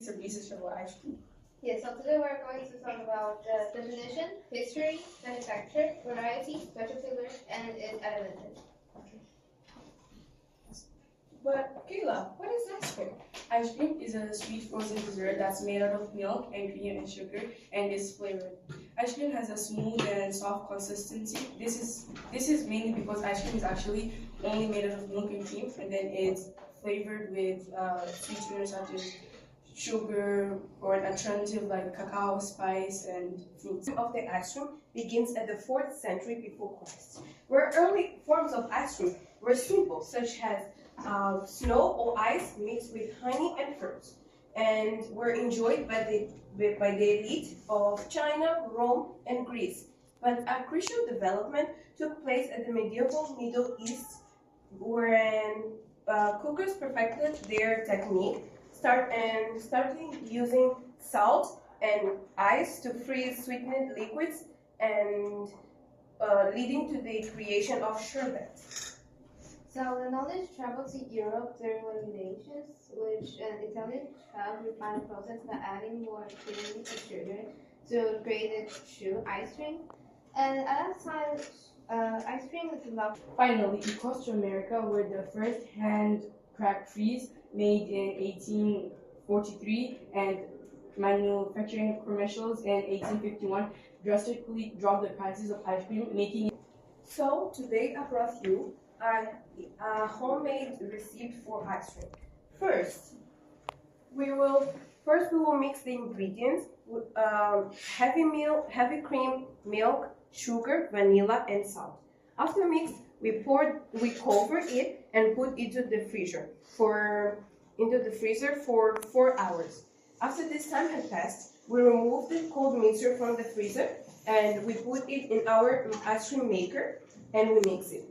Some research about ice cream. Yes, so today we're going to talk about the definition, history, manufacture, variety, special flavors, and its advantages. But Kayla, what is ice cream? Ice cream is a sweet frozen dessert that's made out of milk and cream and sugar and is flavored. Ice cream has a smooth and soft consistency. This is mainly because ice cream is actually only made out of milk and cream, and then it's flavored with sweeteners such as sugar or an alternative like cacao, spice, and fruits. Of the ice cream begins at the 4th century before Christ, where early forms of ice cream were simple, such as snow or ice mixed with honey and fruits, and were enjoyed by the elite of China, Rome, and Greece. But a crucial development took place at the medieval Middle East, when cookers perfected their technique, starting using salt and ice to freeze sweetened liquids, and leading to the creation of sherbet. So the knowledge traveled to Europe during the Renaissance, which an Italian chef refined the process by adding more cream and sugar to create a true ice cream. And at that time, ice cream was loved. Finally, it crossed to America, where the first hand-cracked freeze made in 1843 and manufacturing commercials in 1851 drastically dropped the prices of ice cream, making it. So today I brought you a homemade recipe for ice cream. First, we will mix the ingredients with heavy cream, milk, sugar, vanilla, and salt. After mix, we cover it and put it into the freezer for 4 hours. After this time has passed, we remove the cold mixture from the freezer and we put it in our ice cream maker and we mix it.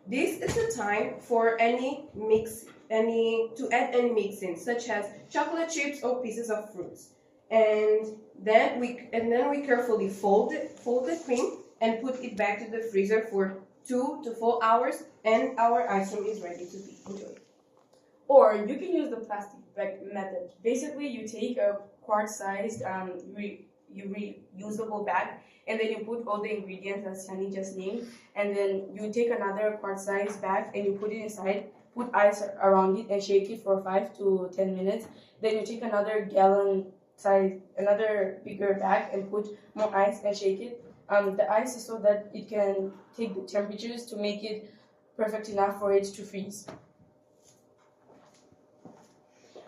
This is the time for to add any mixing, such as chocolate chips or pieces of fruits. And then we carefully fold the cream and put it back to the freezer for 2 to 4 hours, and our ice cream is ready to be enjoyed. Or you can use the plastic bag method. Basically, you take a quart-sized reusable bag, and then you put all the ingredients that Sunny just named, and then you take another quart-sized bag and you put it inside, put ice around it, and shake it for 5 to 10 minutes. Then you take another another bigger bag, and put more ice and shake it. The ice is so that it can take the temperatures to make it perfect enough for it to freeze.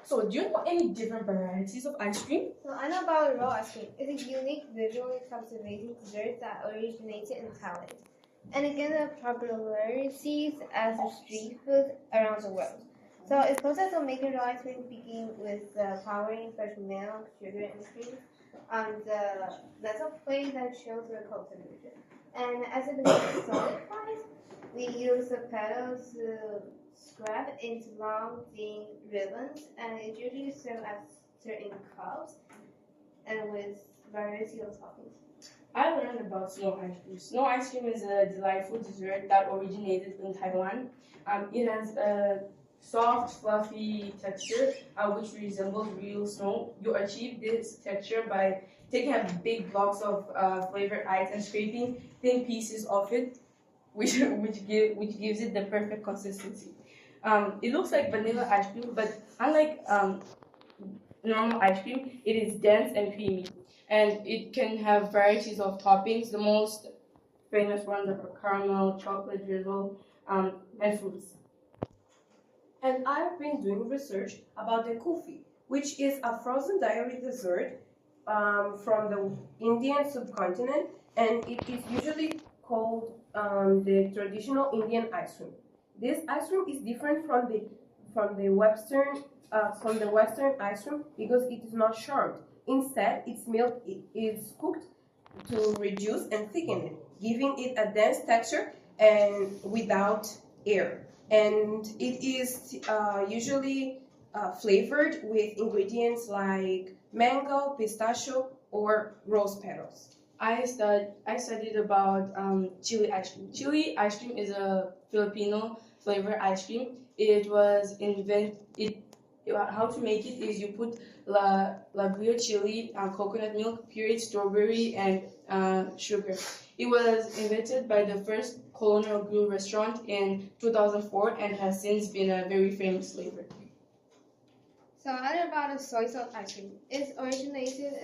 So, do you know any different varieties of ice cream? So I know about raw ice cream. It's a unique, visually captivating dessert that originated in Thailand, and it gained popularity as a street food around the world. So its process of making raw ice cream begins with powering fresh milk, sugar, and cream on the metal plate that chills the cold temperature. And as it becomes solidified, we use the petals to scrap into long, thin ribbons, and it usually served as in cups and with variety of toppings. I learned about snow ice cream. Snow ice cream is a delightful dessert that originated in Taiwan. It has a soft, fluffy texture, which resembles real snow. You achieve this texture by taking big blocks of flavored ice and scraping thin pieces of it, which gives it the perfect consistency. It looks like vanilla ice cream, but unlike normal ice cream, it is dense and creamy, and it can have varieties of toppings. The most famous ones are caramel, chocolate drizzle, and fruits. And I've been doing research about the kulfi, which is a frozen dairy dessert from the Indian subcontinent, and it is usually called the traditional Indian ice cream. This ice cream is different from the Western ice cream because it is not charred. Instead, its milk is cooked to reduce and thicken it, giving it a dense texture and without air. And it is usually flavored with ingredients like mango, pistachio, or rose petals. I studied about chili ice cream. Chili ice cream is a Filipino flavor ice cream. It How to make it is you put la grilled chili, coconut milk, pureed strawberry, and sugar. It was invented by the first colonial grill restaurant in 2004 and has since been a very famous flavor. So I learned about a soy sauce ice cream. It's originated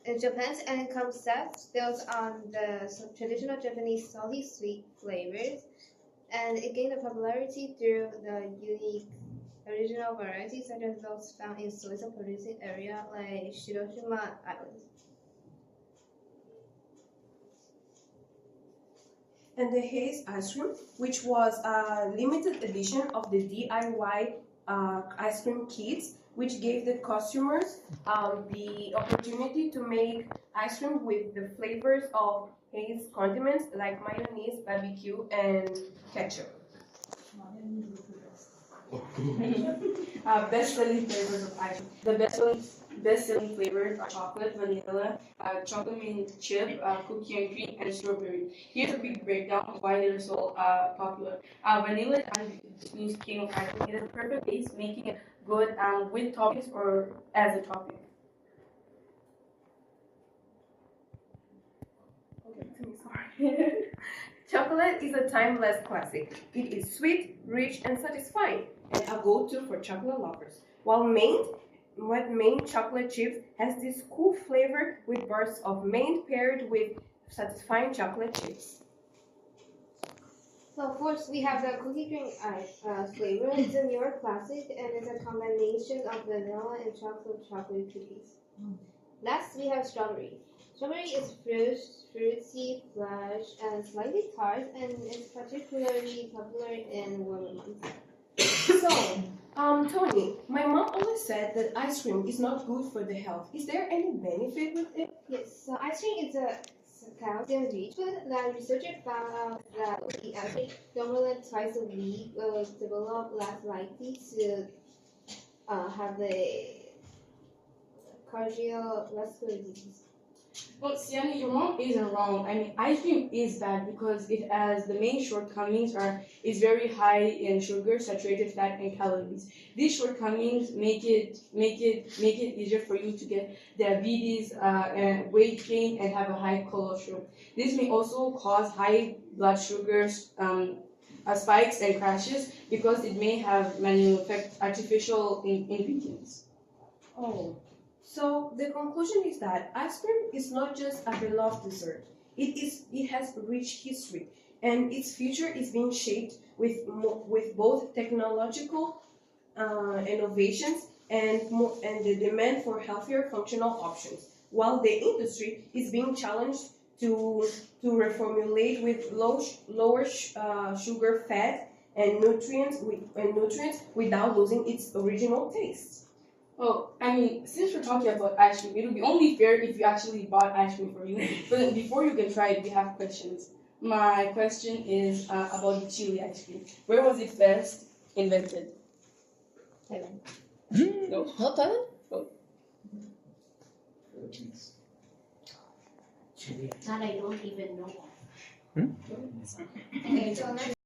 in Japan, and it comes built on the traditional Japanese salty sweet flavors, and it gained popularity through the unique original varieties such as those found in soy sauce producing area like Shirojima Island. And the Haze ice cream, which was a limited edition of the DIY ice cream kits, which gave the customers the opportunity to make ice cream with the flavors of Haze condiments like mayonnaise, barbecue, and ketchup. Best-selling flavors of ice cream. The best-selling flavors are chocolate, vanilla, chocolate mint chip, cookie and cream, and strawberry. Here's a quick breakdown of why they're so popular. Vanilla is king of ice cream. It is a perfect base, making it good with toppings or as a topping. Okay, sorry. Chocolate is a timeless classic. It is sweet, rich, and satisfying, and a go-to for chocolate lovers. While Maine chocolate chips has this cool flavor with bursts of mint paired with satisfying chocolate chips. So first we have the cookie cream flavor. It's a newer classic, and it's a combination of vanilla and chocolate cookies. Next we have strawberry. Strawberry is fruity, fresh, and slightly tart, and it's particularly popular in warmer months. So, Toni, my mom always said that ice cream is not good for the health. Is there any benefit with it? Yes, so ice cream is a calcium-rich food. The researcher found out that eating ice cream no more than twice a week will develop less likely to have the cardiovascular disease. Well, Sienna, your mom isn't wrong. I mean, ice cream is bad because it has the main shortcomings is very high in sugar, saturated fat, and calories. These shortcomings make it easier for you to get diabetes, and weight gain, and have a high cholesterol. This may also cause high blood sugars, spikes, and crashes because it may have artificial ingredients. Oh. So the conclusion is that ice cream is not just a beloved dessert. It has a rich history, and its future is being shaped with both technological innovations and the demand for healthier functional options. While the industry is being challenged to reformulate with lower sugar, fat, and nutrients without losing its original taste. Well, I mean, since we're talking about ice cream, it would be only fair if you actually bought ice cream for you. But before you can try it, we have questions. My question is about the chili ice cream. Where was it first invented? Thailand. No. Not Thailand? Oh. That I don't even know. Okay, so next